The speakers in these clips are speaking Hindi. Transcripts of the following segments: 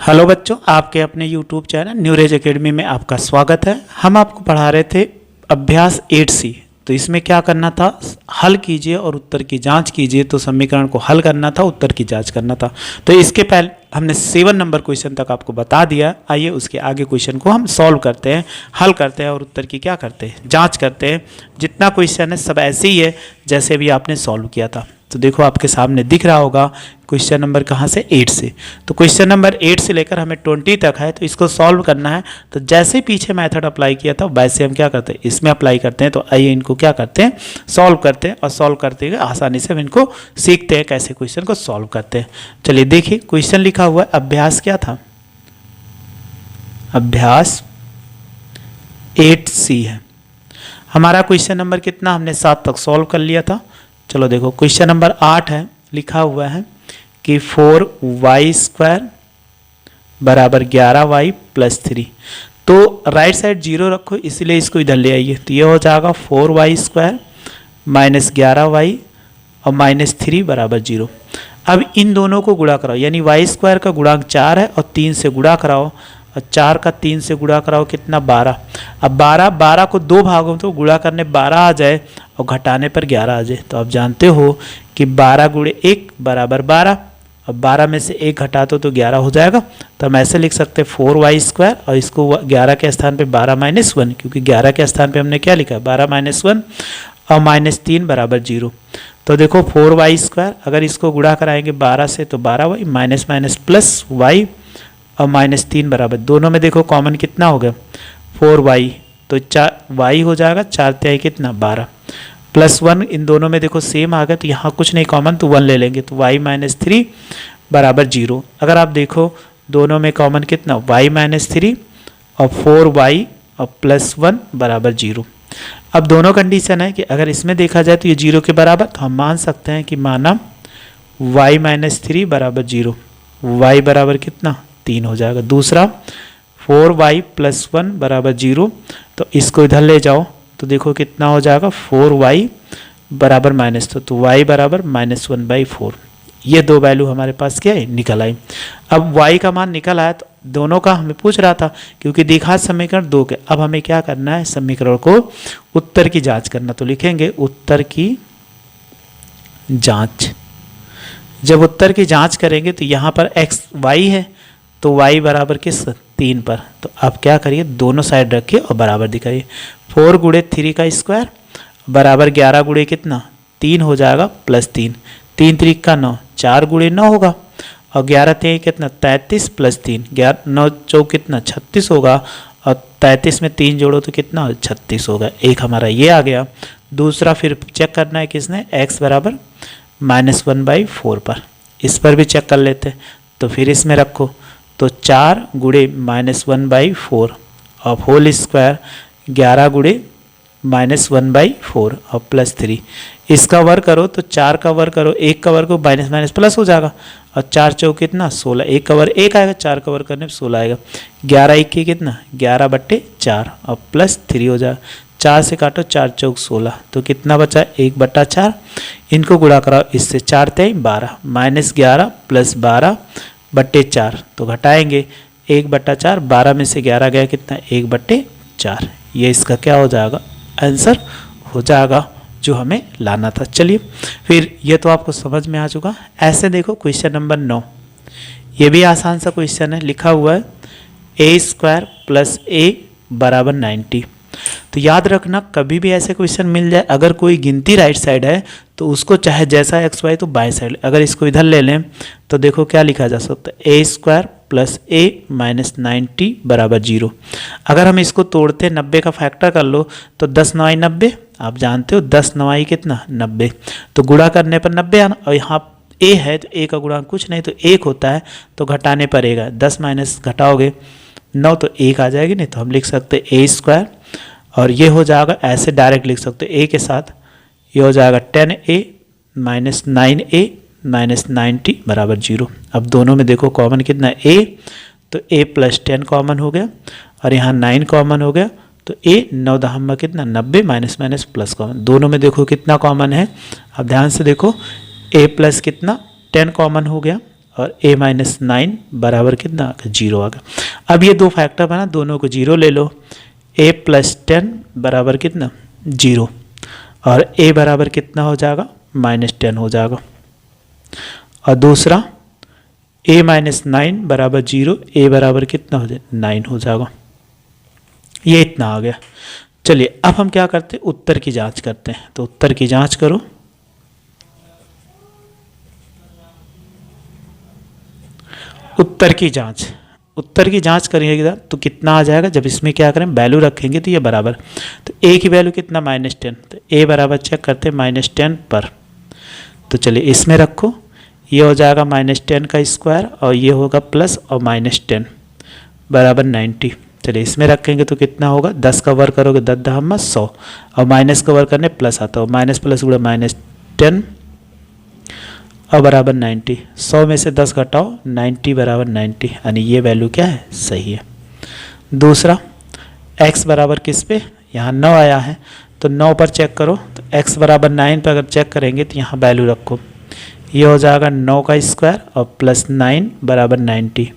हेलो बच्चों, आपके अपने YouTube चैनल न्यूरेज एकेडमी में आपका स्वागत है। हम आपको पढ़ा रहे थे अभ्यास 8C। तो इसमें क्या करना था, हल कीजिए और उत्तर की जांच कीजिए। तो समीकरण को हल करना था, उत्तर की जांच करना था। तो इसके पहले हमने 7 नंबर क्वेश्चन तक आपको बता दिया। आइए उसके आगे क्वेश्चन को हम सॉल्व करते हैं, हल करते हैं और उत्तर की क्या करते हैं, जाँच करते हैं। जितना क्वेश्चन है सब ऐसे ही है जैसे भी आपने सॉल्व किया था। तो देखो आपके सामने दिख रहा होगा क्वेश्चन नंबर कहाँ से, 8 से। तो क्वेश्चन नंबर 8 से लेकर हमें 20 तक है। तो इसको सॉल्व करना है। तो जैसे पीछे मेथड अप्लाई किया था वैसे हम क्या करते हैं, इसमें अप्लाई करते हैं। तो आइए इनको क्या करते हैं, सॉल्व करते हैं। और सॉल्व करते हुए आसानी से हम इनको सीखते हैं कैसे क्वेश्चन को सॉल्व करते हैं। चलिए देखिए, क्वेश्चन लिखा हुआ है अभ्यास क्या था, अभ्यास 8C है। हमारा क्वेश्चन नंबर कितना, हमने 7 तक सॉल्व कर लिया था। चलो देखो क्वेश्चन नंबर 8 है, लिखा हुआ है कि 4y² बराबर 11y + 3। तो राइट साइड 0 रखो, इसलिए इसको इधर ले आइए। तो ये हो जाएगा 4y² - 11y और -3 बराबर 0। अब इन दोनों को गुणा कराओ, यानी y² का गुणांक 4 है और 3 से गुणा कराओ। और 4 का 3 से गुणा कराओ कितना, 12। अब 12 को 2 भागों में तो गुणा करने 12 आ जाए और घटाने पर 11 आ जाए। तो आप जानते हो कि 12 × 1 बराबर 12। अब 12 में से 1 घटा दो तो 11 हो जाएगा। तो हम ऐसे लिख सकते हैं 4y² और इसको 11 के स्थान पे 12 - 1, क्योंकि 11 के स्थान पे हमने क्या लिखा है, 12 - 1 और -3 बराबर 0। तो देखो 4y² अगर इसको गुणा कराएंगे 12 से तो 12y माइनस प्लस y और -3 बराबर, दोनों में देखो कॉमन कितना हो गया, 4y। तो 4y हो जाएगा, 4 तिहाई कितना, 12 +1। इन दोनों में देखो सेम आ गया, तो यहाँ कुछ नहीं कॉमन, तो 1 ले लेंगे। तो y -3 बराबर 0। अगर आप देखो दोनों में कॉमन कितना, y -3 और 4y और +1 बराबर 0। अब दोनों कंडीशन है कि अगर इसमें देखा जाए तो ये 0 के बराबर, तो हम मान सकते हैं कि माना y -3 बराबर 0, y बराबर कितना, 3 हो जाएगा। दूसरा 4y + 1 बराबर 0, तो इसको इधर ले जाओ तो देखो कितना हो जाएगा, 4y बराबर -2, तो y बराबर -1/4। ये दो वैल्यू हमारे पास क्या है, निकल आई। अब y का मान निकल आया, तो दोनों का हमें पूछ रहा था, क्योंकि देखा समीकरण 2 के। अब हमें क्या करना है, समीकरण को उत्तर की जांच करना। तो लिखेंगे उत्तर की जांच। जब उत्तर की जांच करेंगे तो यहाँ पर y है, तो y बराबर किस, 3 पर। तो अब क्या करिए, दोनों साइड रखिए और बराबर दिखाइए। 4 × 3 का स्क्वायर बराबर 11 × कितना, 3 हो जाएगा +3। 3 × 3 का 9, 4 × 9 होगा। और 11 3 कितना, 33 + 3, 9 4 कितना, 36 होगा। और 33 में 3 जोड़ो तो कितना, 36 होगा। एक हमारा ये आ गया। दूसरा फिर चेक करना है किसने, x बराबर -1/4 पर। इस पर भी चेक कर लेते हैं। तो फिर इसमें रखो, तो 4 × -1/4 और होल स्क्वायर 11 × -1/4 और +3। इसका वर्ग करो तो 4 का वर्ग करो, 1 का वर्ग माइनस प्लस हो जाएगा। और 4 चौक कितना, 16, 1 का वर्ग 1 आएगा, 4 का वर्ग करने पर 16 आएगा। 11 1 की कितना, 11/4 और +3 हो जाएगा। 4 से काटो, 4 चौक 16, तो कितना बचा, 1/4। इनको गुणा कराओ इससे, 4 तिहाई 12 -11 + 12/4, तो घटाएंगे 1/4, 12 में से 11 गया कितना, 1/4। ये इसका क्या हो जाएगा, आंसर हो जाएगा जो हमें लाना था। चलिए फिर ये तो आपको समझ में आ चुका। ऐसे देखो क्वेश्चन नंबर 9, ये भी आसान सा क्वेश्चन है। लिखा हुआ है a² + a बराबर 90। तो याद रखना, कभी भी ऐसे क्वेश्चन मिल जाए, अगर कोई गिनती राइट साइड है तो उसको चाहे जैसा xy तो बाएं साइड। अगर इसको इधर ले लें तो देखो क्या लिखा जा सकता है, a² + a - 90 बराबर 0। अगर हम इसको तोड़ते 90 का फैक्टर कर लो तो 10 9 90, आप जानते हो 10 9 कितना, 90। तो गुणा करने पर 90 आना। और यहाँ a है तो a का गुणांक कुछ नहीं तो 1 होता है, तो घटाने पर आएगा, 10 माइनस घटाओगे 9 तो 1 आ जाएगी। नहीं तो हम लिख सकते a², और ये हो जाएगा, ऐसे डायरेक्ट लिख सकते a के साथ, ये हो जाएगा 10a - 9a - 90 बराबर 0। अब दोनों में देखो कॉमन कितना है, a, तो a + 10 कॉमन हो गया और यहाँ 9 कॉमन हो गया। तो a 9 दहम कितना, 90 माइनस प्लस कॉमन। दोनों में देखो कितना कॉमन है, अब ध्यान से देखो, a + कितना 10 कॉमन हो गया और a माइनस 9 बराबर कितना 0 आ गया। अब ये दो फैक्टर बना, दोनों को 0 ले लो, a प्लस 10 बराबर कितना 0 और a बराबर कितना हो जाएगा -10 हो जाएगा। और दूसरा a माइनस 9 बराबर 0, a बराबर कितना हो जाए 9 हो जाएगा। ये इतना आ गया। चलिए अब हम क्या करते हैं, उत्तर की जांच करते हैं। तो उत्तर की जांच करो। उत्तर की जांच करिएगा तो कितना आ जाएगा, जब इसमें क्या करें वैल्यू रखेंगे तो ये बराबर, तो a की वैल्यू कितना -10, तो a बराबर चेक करते हैं -10 पर। तो चलिए इसमें रखो, ये हो जाएगा -10 का स्क्वायर और ये होगा प्लस और -10 बराबर 90। चलिए इसमें रखेंगे तो कितना होगा, 10 का वर्ग करोगे 10 10 100 और माइनस का वर्ग करने प्लस आता हो, माइनस प्लस गुणा -10 और बराबर 90। 100 में से 10 घटाओ 90 बराबर 90, यानी ये वैल्यू क्या है सही है। दूसरा x बराबर किस पे, यहाँ 9 आया है तो 9 पर चेक करो, तो x बराबर 9 पर अगर चेक करेंगे तो यहाँ वैल्यू रखो, ये हो जाएगा 9 का स्क्वायर और प्लस 9 बराबर 90।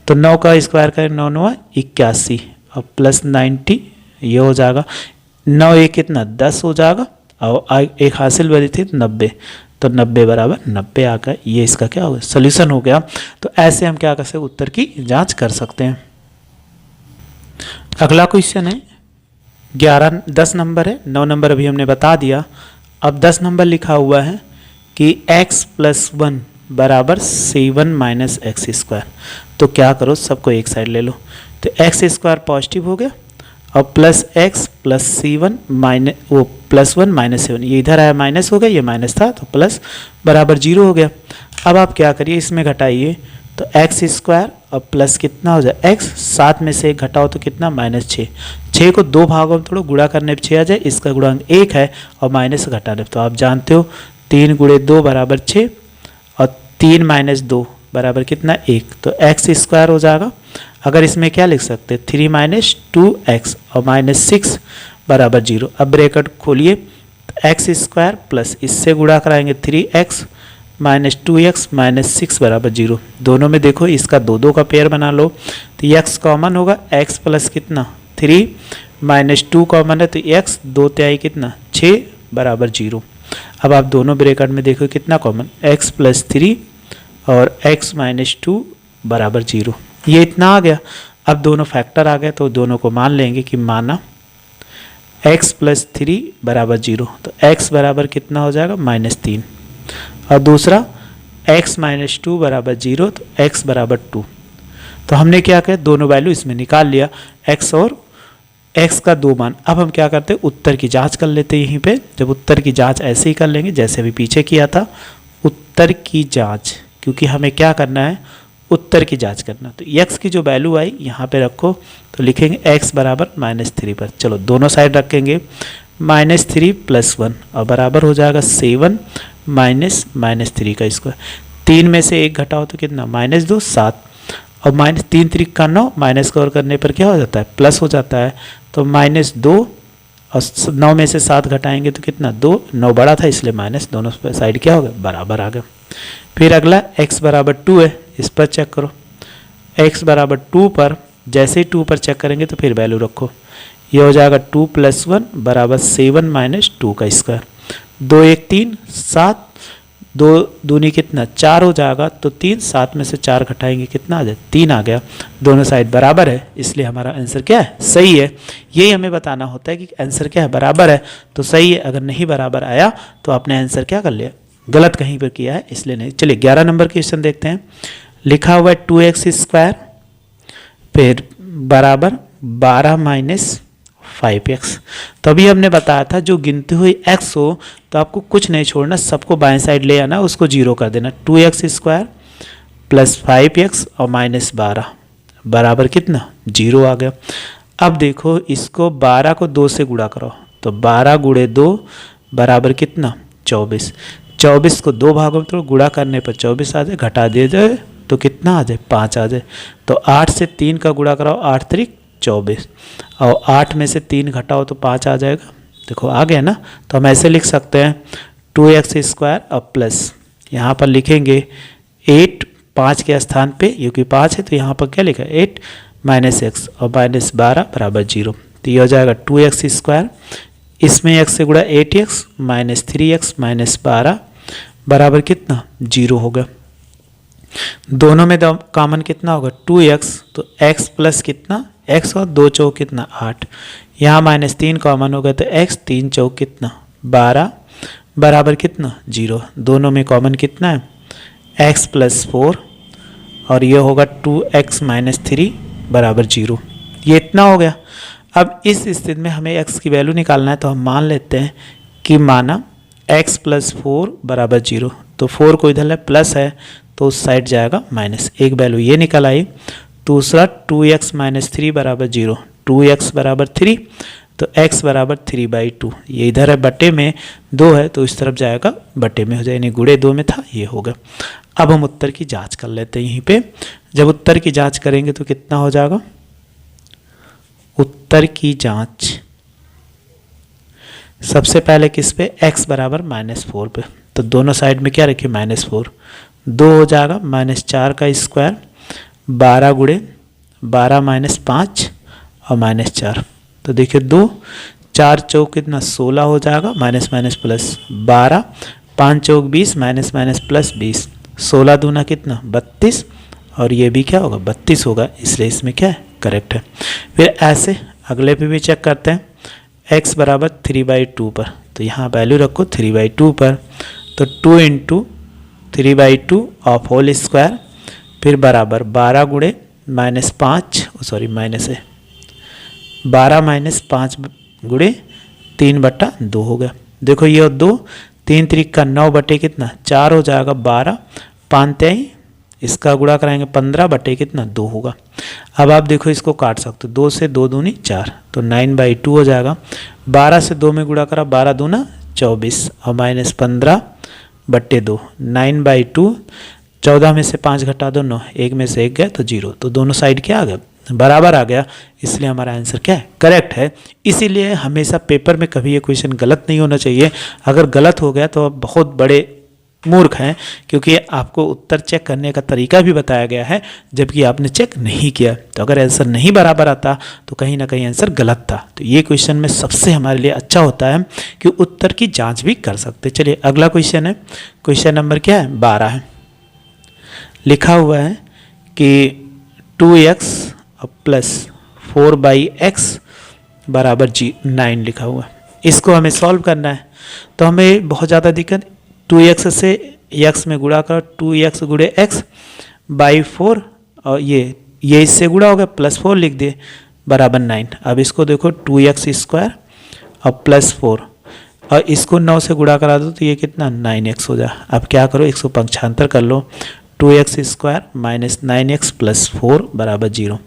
तो 9 का स्क्वायर करें 9 9 81 और प्लस 90, ये हो जाएगा 9 एक कितना 10 हो जाएगा और एक हासिल बनी थी 90, तो 90 बराबर 90 आ गया। ये इसका क्या होगा सोल्यूशन हो गया। तो ऐसे हम क्या कर सकते उत्तर की जांच कर सकते हैं। अगला क्वेश्चन है 10 नंबर है, 9 नंबर अभी हमने बता दिया। अब 10 नंबर लिखा हुआ है कि x प्लस 1 बराबर 7 माइनस एक्स स्क्वायर। तो क्या करो, सबको एक साइड ले लो, तो एक्स स्क्वायर पॉजिटिव हो गया और प्लस एक्स प्लस 7 माइनस वो प्लस 1 माइनस 7, ये इधर आया माइनस हो गया, ये माइनस था तो प्लस बराबर 0 हो गया। अब आप क्या करिए, इसमें घटाइए, तो एक्स स्क्वायर और प्लस कितना हो जाए x, 7 में से 1 घटाओ तो कितना -6, 6 को 2 भागों में थोड़ा गुणा करने पर 6 आ जाए, इसका गुणांक 1 है और माइनस घटाने तो आप जानते हो 3 गुणे 2 बराबर 6 और 3 माइनस 2 बराबर कितना 1, तो एक्स स्क्वायर हो जाएगा। अगर इसमें क्या लिख सकते हैं 3 माइनस 2x और -6 बराबर 0। अब ब्रैकेट खोलिए, एक्स स्क्वायर प्लस इससे गुणा कराएंगे 3x माइनस 2x माइनस 6 बराबर 0। दोनों में देखो इसका 2 2 का पेयर बना लो, तो x कॉमन होगा, x प्लस कितना 3 माइनस 2 कॉमन है तो x 2 तिहाई कितना 6 बराबर 0। अब आप दोनों ब्रैकेट में देखो कितना कॉमन, x प्लस 3 और x माइनस 2 बराबर 0, ये इतना आ गया। अब दोनों फैक्टर आ गए तो दोनों को मान लेंगे कि माना x प्लस 3 बराबर 0, तो x बराबर कितना हो जाएगा -3 और दूसरा x माइनस 2 बराबर 0, तो x बराबर 2। तो हमने क्या किया, दोनों वैल्यू इसमें निकाल लिया, x और x का 2 मान। अब हम क्या करते हैं उत्तर की जांच कर लेते हैं यहीं पे। जब उत्तर की जांच ऐसे ही कर लेंगे जैसे अभी पीछे किया था, उत्तर की जांच, क्योंकि हमें क्या करना है उत्तर की जांच करना। तो x की जो वैल्यू आई यहाँ पे रखो, तो लिखेंगे x बराबर -3 पर। चलो दोनों साइड रखेंगे, -3 प्लस 1 और बराबर हो जाएगा 7 माइनस -3 का स्क्वायर। 3 में से 1 घटाओ तो कितना -2 7 और -3 3 का 9, माइनस कवर करने पर क्या हो जाता है प्लस हो जाता है, तो -2 और 9 में से 7 घटाएंगे तो कितना 2, 9 बड़ा था इसलिए माइनस, दोनों साइड क्या हो गया बराबर आ गया। फिर अगला x बराबर 2 है, इस पर चेक करो, x बराबर 2 पर जैसे ही 2 पर चेक करेंगे तो फिर वैल्यू रखो, ये हो जाएगा 2 प्लस 1 बराबर 7 माइनस 2 का स्क्वायर। 2 1 3 7, 2 दूनी कितना 4 हो जाएगा, तो 3 7 में से 4 घटाएंगे कितना आ जाए 3 आ गया। दोनों साइड बराबर है इसलिए हमारा आंसर क्या है सही है। यही हमें बताना होता है कि आंसर क्या है बराबर है तो सही है, अगर नहीं बराबर आया तो आपने आंसर क्या कर लिया गलत कहीं पर किया है इसलिए नहीं। चलिए 11 नंबर क्वेश्चन देखते हैं। लिखा हुआ है 2x स्क्वायर फिर बराबर 12 माइनस 5x। तो अभी हमने बताया था जो गिनती हुई x हो तो आपको कुछ नहीं छोड़ना, सबको बाएं साइड ले आना, उसको 0 कर देना। 2x स्क्वायर प्लस 5x और -12 बराबर कितना 0 आ गया। अब देखो इसको 12 को 2 से गुणा करो, तो 12 गुणे 2 बराबर कितना 24। 24 को 2 भागों में तो गुणा करने पर 24 आ जाए, घटा दिया जाए तो कितना आ जाए 5 आ जाए। तो 8 से 3 का गुणा कराओ, 8 3 24 और 8 में से 3 घटाओ तो 5 आ जाएगा। देखो आ गया ना। तो हम ऐसे लिख सकते हैं 2x स्क्वायर और प्लस यहाँ पर लिखेंगे 8 5 के स्थान पे, क्योंकि 5 है तो यहाँ पर क्या लिखा है 8 माइनस एक्स और माइनस 12 बराबर 0। तो ये हो जाएगा 2x², इसमें x से गुणा 8x माइनस 3x माइनस 12 बराबर कितना 0 होगा। दोनों में कॉमन कितना होगा 2x, तो x प्लस कितना x और 2 चौक कितना 8, यहाँ माइनस 3 कॉमन होगा तो x 3 चौक कितना 12 बराबर कितना 0। दोनों में कॉमन कितना है x प्लस 4 और ये होगा 2x माइनस 3 बराबर 0। ये इतना हो गया। अब इस स्थिति में हमें x की वैल्यू निकालना है, तो हम मान लेते हैं कि माना x प्लस 4 बराबर 0, तो 4 को इधर प्लस है तो उस साइड जाएगा माइनस, एक वैल्यू ये निकल आई। दूसरा 2x माइनस 3 बराबर 0, 2x बराबर 3 तो x बराबर 3/2, ये इधर है बटे में 2 है तो इस तरफ जाएगा बटे में हो जाए, यानी गुणे 2 में था ये होगा। अब हम उत्तर की जांच कर लेते हैं यहीं पे। जब उत्तर की जांच करेंगे तो कितना हो जाएगा, उत्तर की जांच सबसे पहले किस पे x बराबर -4 पे, तो दोनों साइड में क्या रखिए -4, 2 हो जाएगा -4 का स्क्वायर 12 गुणे 12 माइनस 5 और -4, तो देखिए 2 4 चौक कितना 16 हो जाएगा, माइनस माइनस प्लस 12 5 चौक 20 माइनस माइनस प्लस 20, 16 दूना कितना 32 और ये भी क्या होगा 32 होगा, इसलिए इसमें क्या है करेक्ट है। फिर ऐसे अगले पे भी चेक करते हैं x बराबर 3/2 पर, तो यहाँ वैल्यू रखो 3/2 पर, तो 2 इंटू 3/2 ऑफ होल स्क्वायर फिर बराबर 12 गुणे माइनस 5 सॉरी माइनस है 12 माइनस 5 गुणे 3/2 हो गया। देखो ये 2 3 त्रिक का 9 बटे कितना 4 हो जाएगा 12 5 3 इसका गुणा कराएंगे 15 बटे कितना 2 होगा। अब आप देखो इसको काट सकते हो, 2 से 2 दूनी 4 तो 9/2 हो जाएगा। 12 से 2 में गुणा करा 12 दूना 24 और माइनस 15 बटे 2 9/2, 14 में से 5 घटा दो 9, 1 में से 1 गया तो 0, तो दोनों साइड क्या आ गया बराबर आ गया, इसलिए हमारा आंसर क्या है करेक्ट है। इसीलिए हमेशा पेपर में कभी ये क्वेश्चन गलत नहीं होना चाहिए, अगर गलत हो गया तो आप बहुत बड़े मूर्ख हैं, क्योंकि आपको उत्तर चेक करने का तरीका भी बताया गया है जबकि आपने चेक नहीं किया, तो अगर आंसर नहीं बराबर आता तो कहीं ना कहीं आंसर गलत था। तो ये क्वेश्चन में सबसे हमारे लिए अच्छा होता है कि उत्तर की जांच भी कर सकते। चलिए अगला क्वेश्चन है, क्वेश्चन नंबर क्या है 12 है। लिखा हुआ है कि 2x प्लस 4/x बराबर 9 लिखा हुआ है, इसको हमें सॉल्व करना है। तो हमें बहुत ज़्यादा दिक्कत, 2x से x में गुणा कर 2x गुणे x बाई 4 और ये इससे गुणा हो गया प्लस 4 लिख दिए बराबर 9। अब इसको देखो 2x² और प्लस 4 और इसको 9 से गुणा करा दो तो ये कितना 9x हो जाए। अब क्या करो इसको पंक्षांतर कर लो, 2x² माइनस 9x प्लस 4 बराबर 0।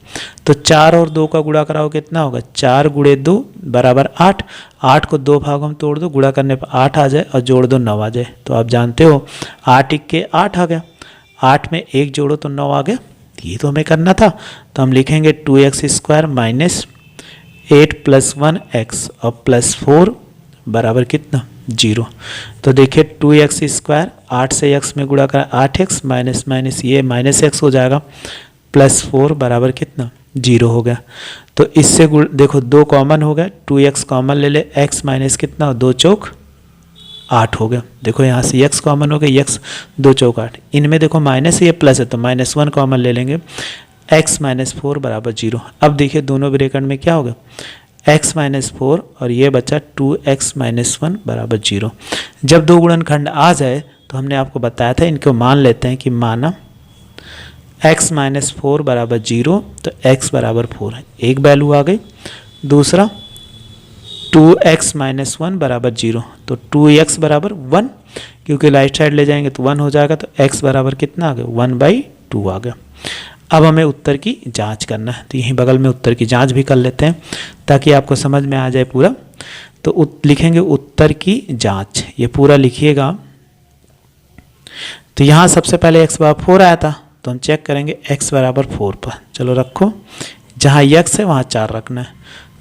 तो 4 और 2 का गुणा कराओ कितना होगा 4 गुणे 2 बराबर 8, 8 को 2 भागों में तोड़ दो, गुणा करने पर 8 आ जाए और जोड़ दो 9 आ जाए। तो आप जानते हो 8 के 8 आ गया, 8 में 1 जोड़ो तो 9 आ गया, ये तो हमें करना था। तो हम लिखेंगे 2x² माइनस 8 प्लस 1x और प्लस 4 बराबर कितना 0। तो देखिए 2x² 8 से x में गुणा कर 8x माइनस माइनस ये माइनस x हो जाएगा प्लस 4 बराबर कितना 0 हो गया। तो इससे देखो 2 कॉमन हो गया, 2x कॉमन ले ले, x माइनस कितना 2 चौक 8 हो गया। देखो यहाँ से x कॉमन हो गया, x 2 चौक 8, इनमें देखो माइनस ये प्लस है तो -1 कॉमन ले लेंगे, x माइनस 4 बराबर 0। अब देखिए दोनों ब्रैकेट में क्या होगा x माइनस 4 और ये बचा 2x माइनस 1 बराबर 0। जब दो गुणनखंड आ जाए तो हमने आपको बताया था इनको मान लेते हैं कि माना x माइनस 4 बराबर 0 तो x बराबर 4 है, एक वैल्यू आ गई। दूसरा 2x माइनस 1 बराबर 0 तो 2x बराबर 1, क्योंकि राइट साइड ले जाएंगे तो 1 हो जाएगा, तो x बराबर कितना आ गया 1/2 आ गया। अब हमें उत्तर की जांच करना है, तो यहीं बगल में उत्तर की जांच भी कर लेते हैं ताकि आपको समझ में आ जाए पूरा। तो लिखेंगे उत्तर की जांच, ये पूरा लिखिएगा। तो यहाँ सबसे पहले x बराबर 4 आया था तो हम चेक करेंगे x बराबर 4 पर, चलो रखो, जहाँ x है वहाँ 4 रखना है।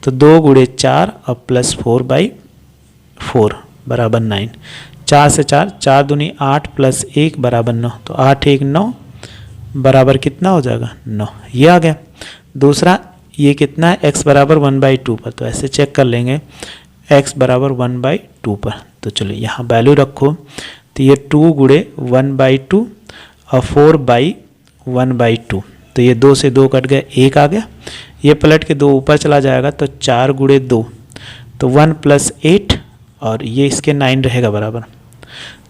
तो 2 गुणे 4 और प्लस 4/4 बराबर 9, 4 से 4 4 दूनी 8 प्लस 1 बराबर 9, तो 8 1 9 बराबर कितना हो जाएगा 9, ये आ गया। दूसरा ये कितना है, x बराबर 1/2 पर, तो ऐसे चेक कर लेंगे x बराबर 1/2 पर। तो चलो यहाँ वैल्यू रखो, तो ये 2 गुणे 1/2 और 4/1/2, तो ये 2 से 2 कट गए, 1 आ गया। ये पलट के 2 ऊपर चला जाएगा, तो 4 गुणे 2, तो 1 + 8 और ये इसके 9 रहेगा बराबर।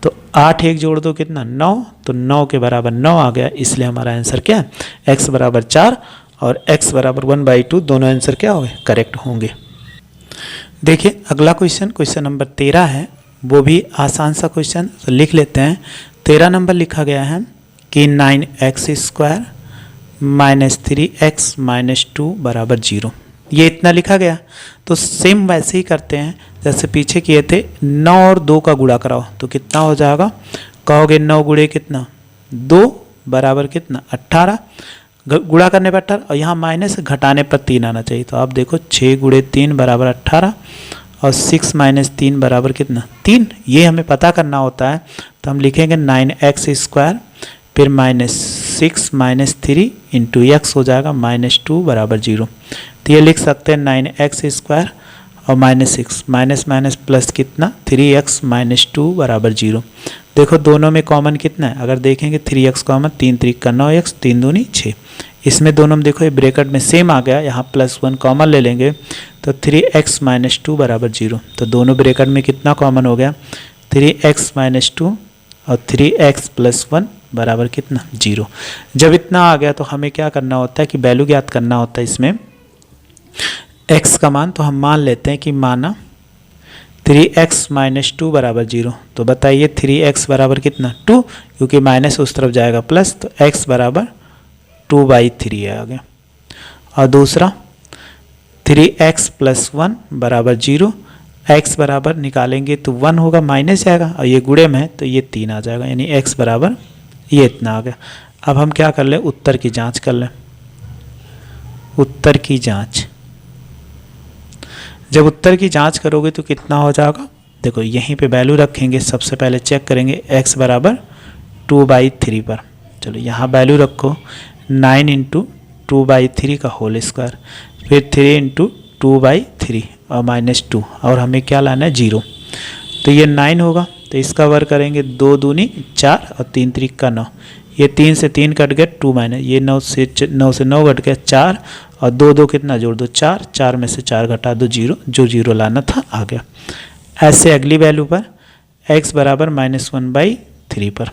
तो 8 1 जोड़ दो कितना 9, तो 9 के बराबर 9 आ गया। इसलिए हमारा आंसर क्या है, x बराबर 4 और x बराबर 1/2, दोनों आंसर क्या होंगे, करेक्ट होंगे। देखिए अगला क्वेश्चन नंबर 13 है, वो भी आसान सा क्वेश्चन, तो लिख लेते हैं। 13 नंबर लिखा गया है कि 9x² - 3x - 2 = 0। ये इतना लिखा गया, तो सेम वैसे ही करते हैं जैसे पीछे किए थे। 9 और 2 का गुणा कराओ तो कितना हो जाएगा, कहोगे 9 गुणे कितना 2 बराबर कितना 18, गुणा करने पर 18 और यहाँ माइनस घटाने पर 3 आना चाहिए। तो आप देखो 6 गुणे 3 बराबर 18 और 6 - 3 बराबर कितना 3, ये हमें पता करना होता है। तो हम लिखेंगे 9x² फिर -6 - 3 इंटू x हो जाएगा -2 = 0। तो ये लिख सकते हैं 9x² और -6 माइनस प्लस कितना 3x - 2 = 0। देखो दोनों में कॉमन कितना है, अगर देखेंगे 3x कॉमन, 3 3 का 9x, 3 दूनी 6। इसमें दोनों में देखो ये ब्रैकेट में सेम आ गया, यहाँ +1 कॉमन ले लेंगे तो 3x - 2 = 0। तो दोनों ब्रैकेट में कितना कॉमन हो गया 3x - 2 और 3x + 1 बराबर कितना 0। जब इतना आ गया तो हमें क्या करना होता है कि वैल्यू ज्ञात करना होता है इसमें x का मान। तो हम मान लेते हैं कि माना 3x - 2 = 0। तो बताइए 3x बराबर कितना 2, क्योंकि माइनस उस तरफ जाएगा प्लस, तो x बराबर 2/3 आ गया। और दूसरा 3x + 1 = 0, x बराबर निकालेंगे तो 1 होगा, माइनस जाएगा और ये गुणे में है तो ये 3 आ जाएगा, यानी x बराबर ये इतना आ गया। अब हम क्या कर लें, उत्तर की जांच कर लें। उत्तर की जांच, जब उत्तर की जांच करोगे तो कितना हो जाएगा, देखो यहीं पे वैल्यू रखेंगे, सबसे पहले चेक करेंगे x बराबर 2/3 पर। चलो यहाँ वैल्यू रखो 9 × 2/3 का होल स्क्वायर, फिर 3 × 2/3 और -2, और हमें क्या लाना है 0। तो ये 9 होगा, तो इसका वर्ग करेंगे 2 दूनी 4 और 3 3 का 9, ये 3 से 3 कट गया 2 माइनस, ये 9 से 9 कट गया 4 और 2 2 कितना जोड़ दो 4, 4 में से 4 घटा दो 0, जो 0 लाना था आ गया। ऐसे अगली वैल्यू पर x बराबर -1/3 पर।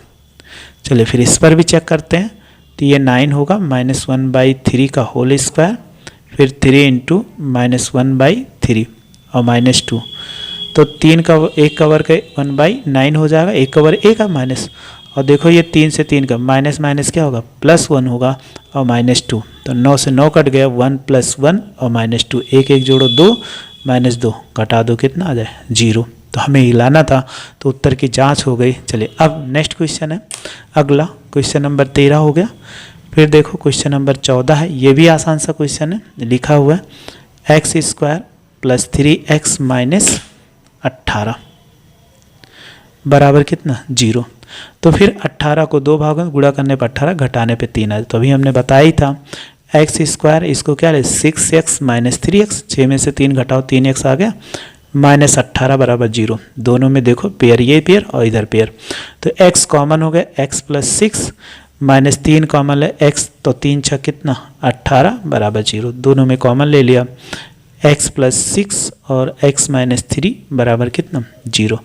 चलिए फिर इस पर भी चेक करते हैं, तो ये 9 होगा -1/3 का होल स्क्वायर, फिर 3 × -1/3 और -2, तो 3 का 1 का वर्ग 1/9 हो जाएगा, 1 का वर्ग 1 माइनस, और देखो ये 3 से 3 का माइनस माइनस क्या होगा +1 होगा और -2, तो 9 से 9 कट गया 1 + 1 और -2, 1 1 जोड़ो 2 -2 घटा दो कितना आ जाए 0। तो हमें हिलाना था, तो उत्तर की जांच हो गई। चलिए अब नेक्स्ट क्वेश्चन है, अगला क्वेश्चन नंबर 13 हो गया। फिर देखो क्वेश्चन नंबर 14 है, ये भी आसान सा क्वेश्चन है, लिखा हुआ है x² + 3x - 18 बराबर कितना 0। तो फिर 18 को 2 भागों में गुणा करने पर 18, घटाने पे 3 आए। तो अभी हमने बताया ही था x², इसको क्या है 6x - 3x, 6 में से 3 घटाओ 3x आ गया, -18 बराबर 0। दोनों में देखो पेयर, ये पेयर और इधर पेयर, तो x कॉमन हो गया x + 6 -3 कॉमन है x, तो 3 6 कितना 18 बराबर 0। दोनों में कॉमन ले लिया, x + 6 और x - 3 बराबर कितना 0।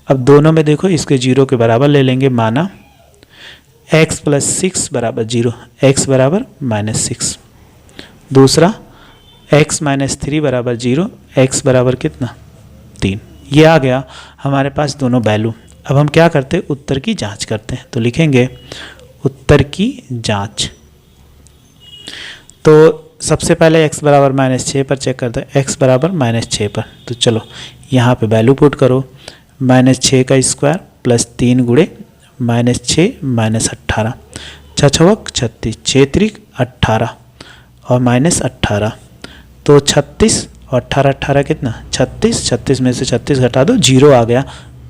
अब दोनों में देखो इसके 0 के बराबर ले लेंगे, माना x + 6 बराबर 0, x बराबर -6। दूसरा x - 3 बराबर 0, x बराबर कितना 3। ये आ गया हमारे पास दोनों वैल्यू। अब हम क्या करते हैं, उत्तर की जांच करते हैं। तो लिखेंगे उत्तर की जांच। तो सबसे पहले x बराबर -6 पर चेक करते हैं, x बराबर -6 पर। तो चलो यहाँ पे वैल्यू पुट करो, -6 का स्क्वायर प्लस 3 गुणे -6 -18, 6 छवक 36, 6 त्रिक 18 और -18, तो 36 और 18 18 कितना 36, 36 में से 36 घटा दो 0 आ गया,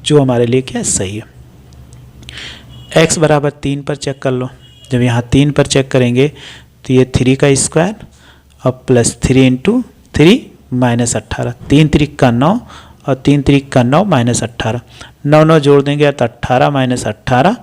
जो हमारे लिए क्या सही है। x बराबर 3 पर चेक कर लो, जब यहाँ 3 पर चेक करेंगे तो ये 3 का स्क्वायर और प्लस 3 इंटू 3 माइनस 18, 3 3 का 9 और 3 3 का 9 माइनस 18, 9 9 जोड़ देंगे तो 18 माइनस 18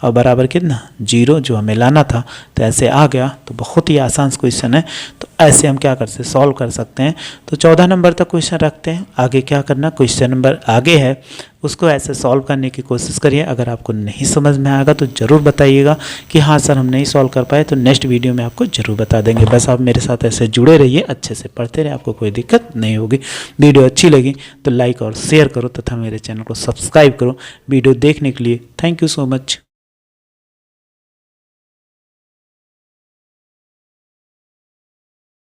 और बराबर कितना 0, जो हमें लाना था। तो ऐसे आ गया। तो बहुत ही आसान क्वेश्चन है। तो ऐसे हम क्या कर सकते हैं, सॉल्व कर सकते हैं। तो 14 नंबर तक क्वेश्चन रखते हैं। आगे क्या करना, क्वेश्चन नंबर आगे है उसको ऐसे सॉल्व करने की कोशिश करिए। अगर आपको नहीं समझ में आएगा तो ज़रूर बताइएगा कि हाँ सर हम नहीं सॉल्व कर पाए, तो नेक्स्ट वीडियो में आपको ज़रूर बता देंगे। बस आप मेरे साथ ऐसे जुड़े रहिए, अच्छे से पढ़ते रहिए, आपको कोई दिक्कत नहीं होगी। वीडियो अच्छी लगी तो लाइक और शेयर करो तथा मेरे चैनल को सब्सक्राइब करो। वीडियो देखने के लिए थैंक यू सो मच।